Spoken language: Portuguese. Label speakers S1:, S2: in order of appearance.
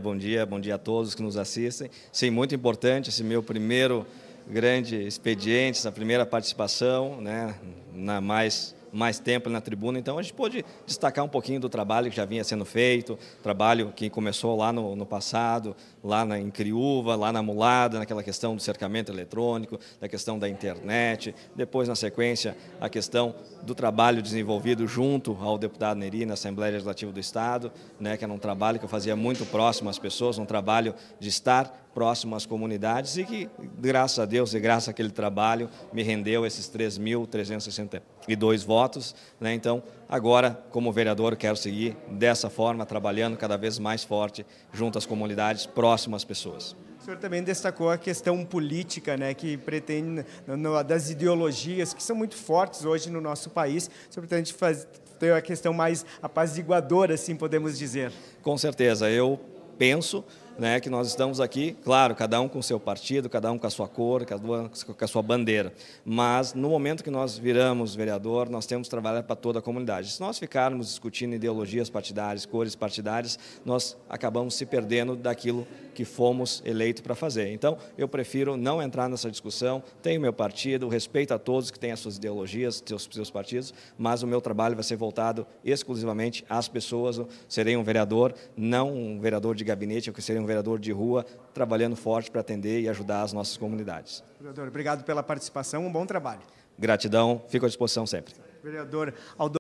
S1: bom dia a todos que nos assistem. Sim, muito importante esse meu primeiro grande expediente, essa primeira participação, né, mais tempo na tribuna. Então, a gente pôde destacar um pouquinho do trabalho que já vinha sendo feito, trabalho que começou lá no passado, em Criúva, lá na Mulada, naquela questão do cercamento eletrônico, da questão da internet, depois, na sequência, a questão do trabalho desenvolvido junto ao deputado Neri na Assembleia Legislativa do Estado, né, que era um trabalho que eu fazia muito próximo às pessoas, um trabalho de estar próximo às comunidades e que, graças a Deus e graças àquele trabalho, me rendeu esses 3.362 votos. Né? Então, agora, como vereador, quero seguir dessa forma, trabalhando cada vez mais forte junto às comunidades, próximo às pessoas.
S2: O senhor também destacou a questão política, né, que pretende, das ideologias que são muito fortes hoje no nosso país. O senhor pretende ter a questão mais apaziguadora, assim podemos dizer.
S1: Com certeza, eu penso, né, que nós estamos aqui, claro, cada um com o seu partido, cada um com a sua cor, cada um com a sua bandeira, mas no momento que nós viramos vereador, nós temos que trabalhar para toda a comunidade. Se nós ficarmos discutindo ideologias partidárias, cores partidárias, nós acabamos se perdendo daquilo que fomos eleitos para fazer. Então, eu prefiro não entrar nessa discussão, tenho meu partido, respeito a todos que têm as suas ideologias, seus partidos, mas o meu trabalho vai ser voltado exclusivamente às pessoas. Eu serei um vereador, não um vereador de gabinete, eu serei um vereador de rua, trabalhando forte para atender e ajudar as nossas comunidades.
S2: Vereador, obrigado pela participação, um bom trabalho.
S1: Gratidão, fico à disposição sempre.
S2: Vereador